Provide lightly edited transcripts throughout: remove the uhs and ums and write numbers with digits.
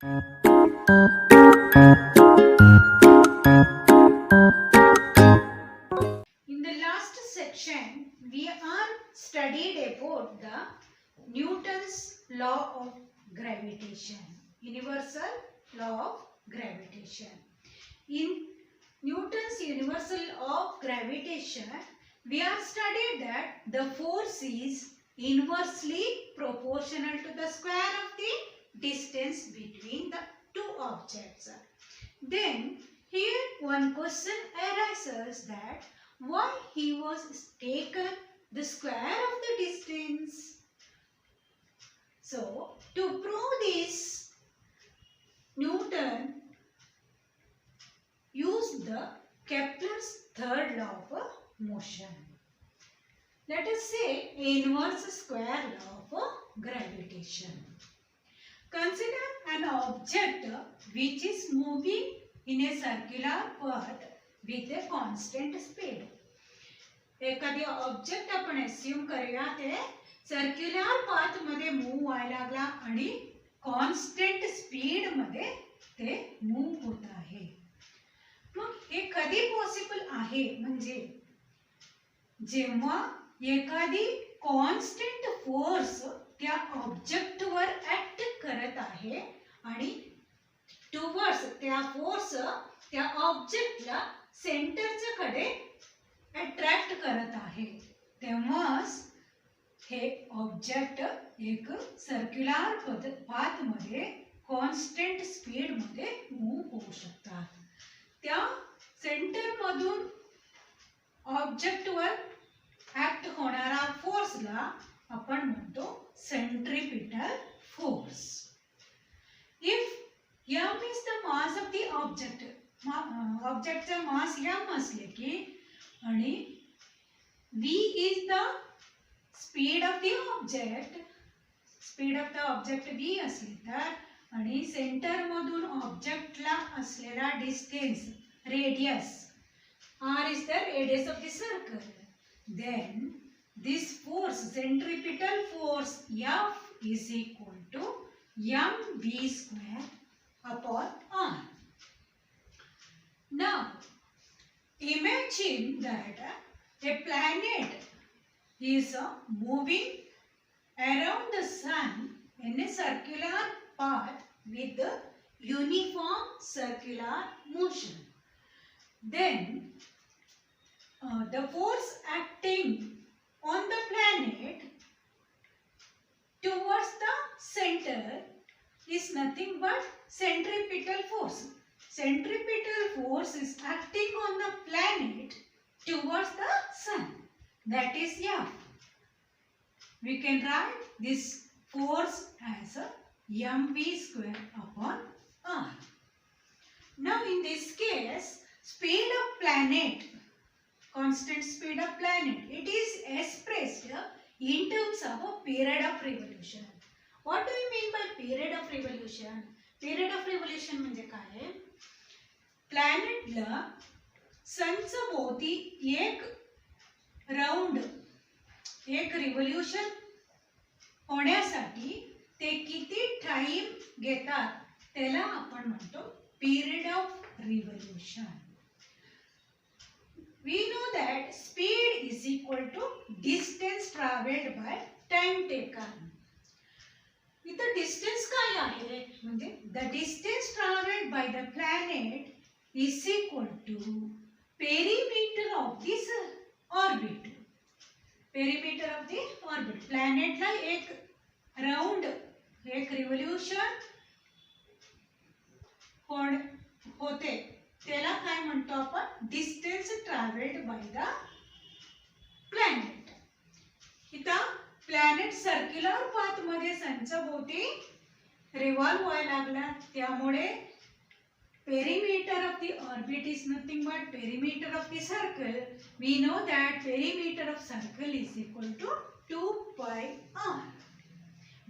In the last section, we are studied about the Newton's law of gravitation, universal law of gravitation. In Newton's universal law of gravitation, we have studied that the force is inversely proportional to the square of the distance between the two objects. Then here one question arises that why he was taken the square of the distance. So to prove this, Newton used the Kepler's third law of motion. Let us say inverse square law of gravitation. Consider an object which is moving in a circular path with a constant speed. एखादी object आपण assume करूया ते circular path मध्ये move व्हायला लागला आणि constant speed मध्ये ते मूव होत आहे. मग हे कधी पॉसिबल आहे म्हणजे जेव्हा एखादी कॉन्स्टंट फोर्स त्या ऑब्जेक्ट वर ऍक्ट करत आहे आणि टुवर्ड्स त्या फोर्स त्या ऑब्जेक्टला सेंटरच्या कडे अट्रॅक्ट करत आहे, तेव्हाच हे ऑब्जेक्ट एक सर्क्युलर पाथ मध्ये कॉन्स्टंट स्पीड मध्ये मूव होऊ शकतात. त्या सेंटर मधून ऑब्जेक्ट वर ऍक्ट होणारा फोर्सला आपण म्हणतो centripetal force. If m is the mass of the object, ऑब्जेक्टचा मास m असले की आणि v is the speed of the object, speed of the object v असली तर आणि सेंटर मधून ऑब्जेक्टला असलेला distance radius r is the radius of the circle, then this force, centripetal force F is equal to mv square upon r. Now imagine that a planet is moving around the sun in a circular path with the uniform circular motion. Then the force acting on the planet towards the center is nothing but centripetal force. Centripetal force is acting on the planet towards the sun, that is F. We can write this force as a mv square upon r. Now in this case, speed of planet, constant speed of planet, it is expressed in terms of a period of revolution. What do you mean by period of revolution? Period of revolution म्हणजे काय? प्लॅनेटला सनच्या भोवती एक round, एक revolution होण्यासाठी ते किती time घेतात त्याला आपण म्हणतो period of revolution. We know that speed is equal to distance traveled by time taken. इथं डिस्टन्स काय आहे म्हणजे the distance traveled by the planet is equal to perimeter of this orbit. Perimeter of the orbit. प्लॅनेटला एक round, एक revolution होते त्याला काय म्हणतो आपण distance travelled by the planet. इथं प्लॅनेट सर्क्युलर पाथ मध्ये सनच्या भोवती रिव्हॉल्व व्हायला लागला, त्यामुळे perimeter of the orbit is nothing but perimeter of the circle. We know that perimeter of circle is equal to 2 pi r,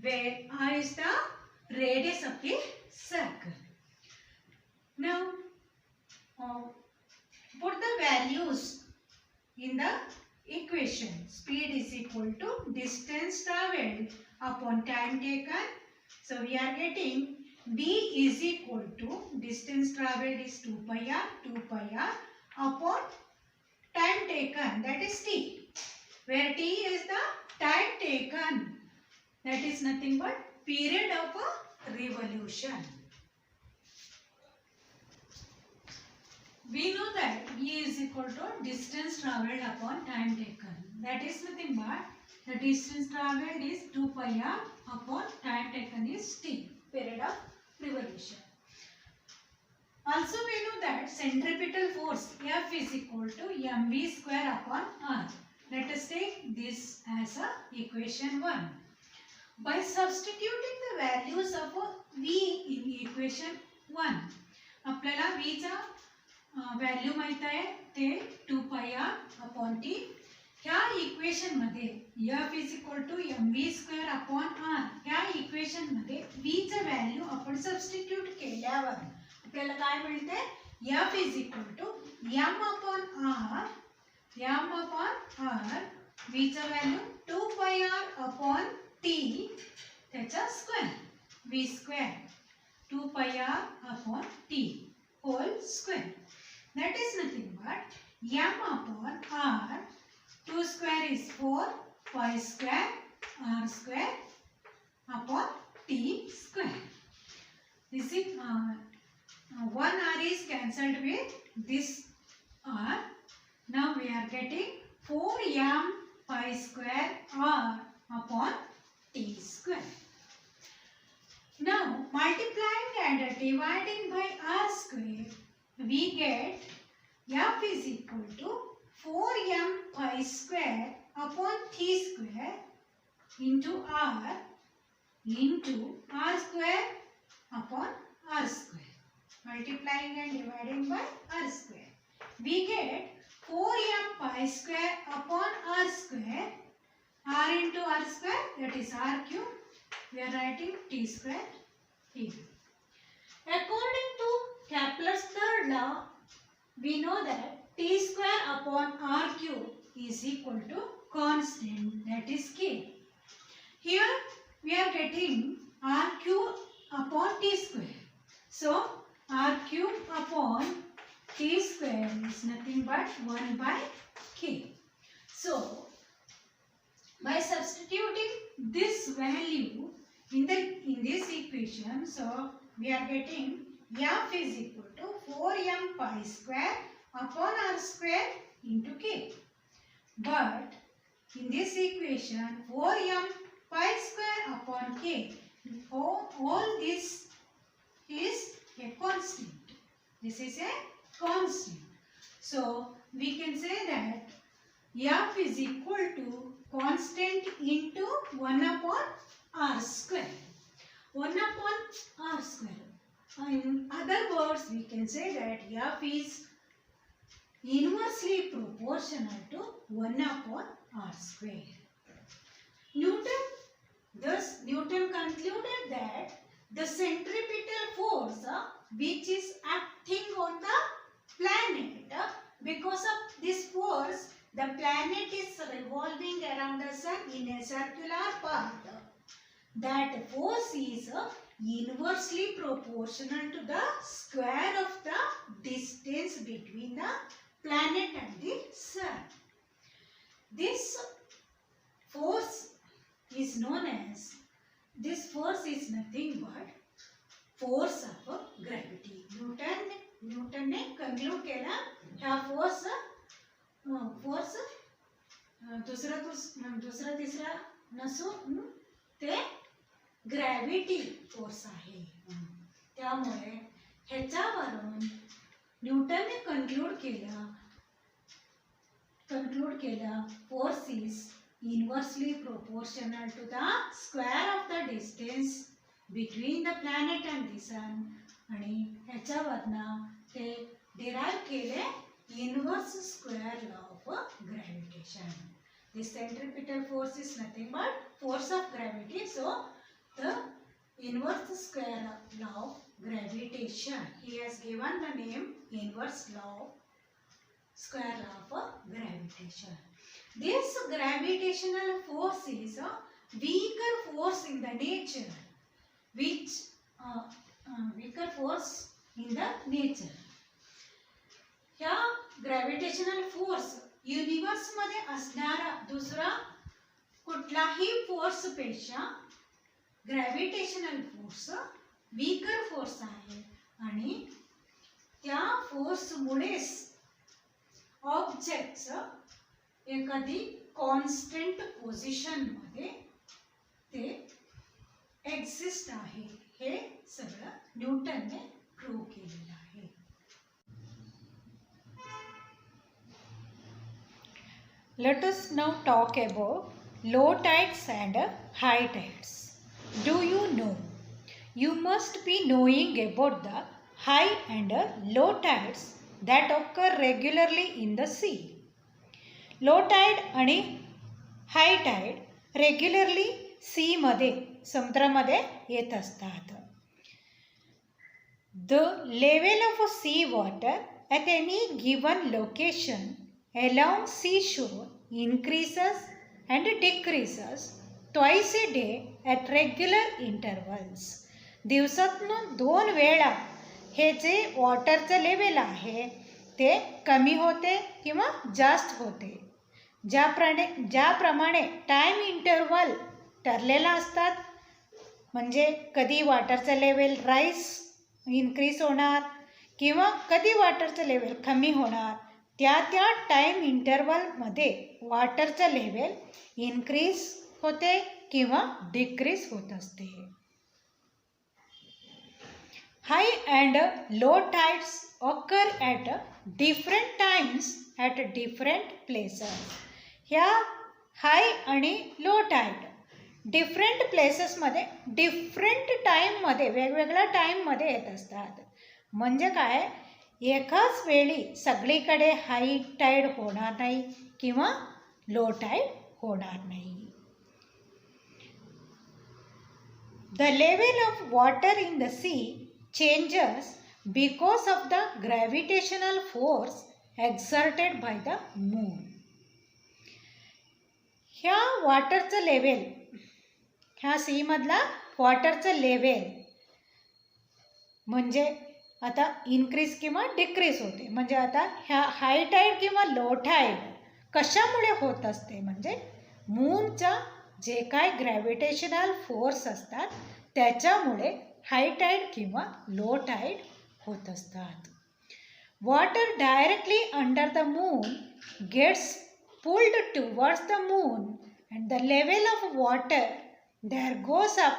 where r is the radius of the circle. Now put the values in the equation. Speed is equal to distance traveled upon time taken. So we are getting V is equal to distance traveled is 2 pi r upon time taken, that is t, where t is the time taken, that is nothing but period of a revolution. We know that V is equal to distance traveled upon time taken, that is nothing but the distance traveled is 2 pi r upon time taken is t, period of revolution. Also we know that centripetal force F is equal to mv square upon r. Let us take this as a equation 1. By substituting the values of V in equation 1, आपल्याला V चा value माहित आहे ते 2 पाय r upon t. ह्या equation मध्ये F is equal to mv square upon r, ह्या equation मध्ये V चा व्हॅल्यू आपण सबस्टिट्यूट केल्यावर आपल्याला काय मिळते, F is equal to m upon r, V चा व्हॅल्यू 2 पाय r upon t त्याचा square, V square 2 pi r upon t whole square, that is nothing but m upon r, 2 square is 4, pi square, r square upon t square. This is 1 r is cancelled with this r. Now we are getting 4m pi square r upon t square. Now multiplying and dividing by r square, we get F is equal to 4m pi square upon t square into r square upon r square. Multiplying and dividing by r square, we get 4m pi square upon r square, r into r square, that is r cube. We are writing t square here. According to Kepler's third law, we know that t square upon r cube is equal to constant, that is k. Here we are getting r cube upon t square. So r cube upon t square is nothing but 1 by k. So by substituting this value in this equation, so we are getting F is equal to 4m pi square upon r square into k. But in this equation 4m pi square upon k, all this is a constant. This is a constant. So we can say that F is equal to constant into 1 upon r square. 1 upon r square. In other words, we can say that F is inversely proportional to 1 upon r square. Thus Newton concluded that the centripetal force which is acting on the planet, because of this force the planet is revolving around the sun in a circular path. That force is inversely proportional to the square of the distance between the planet and the sun. This force is known as, this force is nothing but force of gravity. Newton ने conclude केला ह्या force दुसरा तिसरा नसून ते gravity force आहे. त्यामुळे ह्याच्यावरून न्यूटनने कंक्लूड केला force is inversely proportional to the square of the distance between the planet and the sun. आणि ह्याच्यावरनं ते डिराइव केले inverse square law of gravitation. This centripetal force is nothing but force of gravity. So the inverse square law of gravitation, he has given the name inverse law, square law of gravitation. This gravitational force is a weaker force in the nature, which weaker force in the nature. ह्या gravitational force universe मध्ये असणारा दुसरा कुठलाही force पेक्षा gravitational force weaker force आहे आणि त्या force मुळेच ऑब्जेक्ट्स एखादी कॉन्स्टंट पोझिशन मध्ये ते एक्झिस्ट आहे. हे सगळं न्यूटनने प्रूव्ह केलेलं आहे. Let us now talk about low tides and high tides. Do you know? You must be knowing about the high and low tides that occur regularly in the sea. Low tide आणि high tide regularly sea मध्ये समुद्रामध्ये येत असतात. The level of sea water at any given location along seashore increases and decreases twice a day at regular intervals. दिवसातून 2 वेळा हे जे वॉटरचं level आहे ते कमी होते किंवा जास्त होते. ज्याप्रमाणे टाईम इंटरवल ठरलेला असतात, म्हणजे कधी वॉटरचं लेवल इन्क्रीज होणार किंवा कधी वॉटरचं लेवल कमी होणार, त्या टाईम इंटरवलमध्ये वॉटरचं लेवल इन्क्रीज होते किंवा डिक्रीज होत असते. High and low tides occur at different times at different places. ह्या हाय आणि लो टाइड डिफरंट प्लेसेसमध्ये डिफरंट टाईममध्ये वेगवेगळ्या टाईममध्ये येत असतात. म्हणजे काय, एकाच वेळी सगळीकडे हाय टाईड होणार नाही किंवा लो टाईड होणार नाही. The level of water in the sea changes because of the gravitational force exerted by the moon. ह्या वॉटरचं लेवल, ह्या सी मधला वॉटरचं लेवल म्हणजे आता इन्क्रीज किंवा डिक्रीज होते. म्हणजे आता ह्या हाय टाईड किंवा लो टाईड कशामुळे होत असते, म्हणजे मूनचा जे काय ग्रॅव्हिटेशनल फोर्स असतात त्याच्यामुळे हाय टाईड किंवा लो टाईड होत असतात. Water directly under the moon gets pulled towards the moon and the level of water there goes up,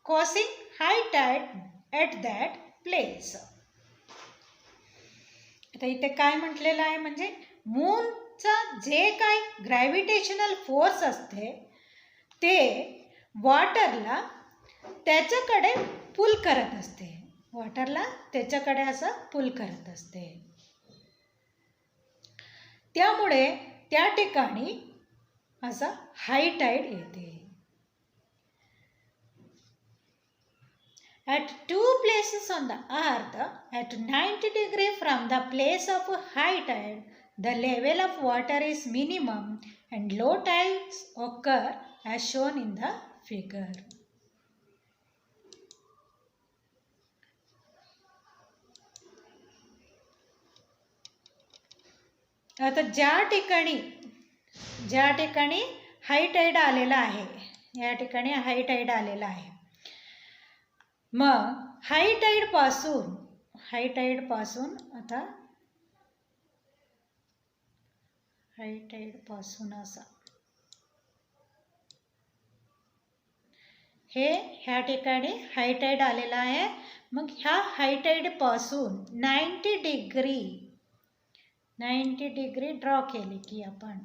causing high tide at that place. आता इथे काय म्हटलेलं आहे, म्हणजे मूनचा जे काय ग्रॅव्हिटेशनल फोर्स असते ते वॉटरला त्याच्याकडे पुल करत असते. वॉटरला त्याच्याकडे असं पुल करत असते. त्यामुळे त्या ठिकाणी असा हाय टाईड येते. At 2 places on the earth at 90 degrees from the place of high tide, the level of water is minimum and low tides occur as shown in the figure. आता ज्या ठिकाणी हाय टाईड आलेला आहे, या ठिकाणी हाय टाईड आलेला आहे, मग हाय टाईड पासून आता हाय टाईड पासून असा ह्या ठिकाणी हाय टाईड आलेला आहे. मग ह्या हाय टाईड पासून 90 डिग्री ड्रॉ केले की आपण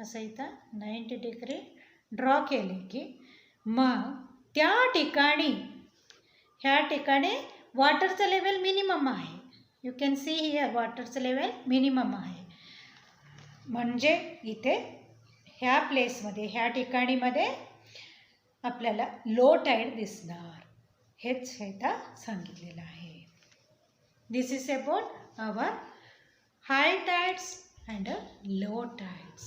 असं इथं 90 डिग्री ड्रॉ केले की मग त्या ठिकाणी ह्या ठिकाणी वॉटरचं लेवल मिनिमम आहे. यू कॅन सी हिअर वॉटरचं लेवल मिनिमम आहे. म्हणजे इथे ह्या प्लेसमध्ये ह्या ठिकाणीमध्ये आपल्याला लो टाईड दिसणार. हेच इथं सांगितलेलं आहे. This is about our high tides and low tides.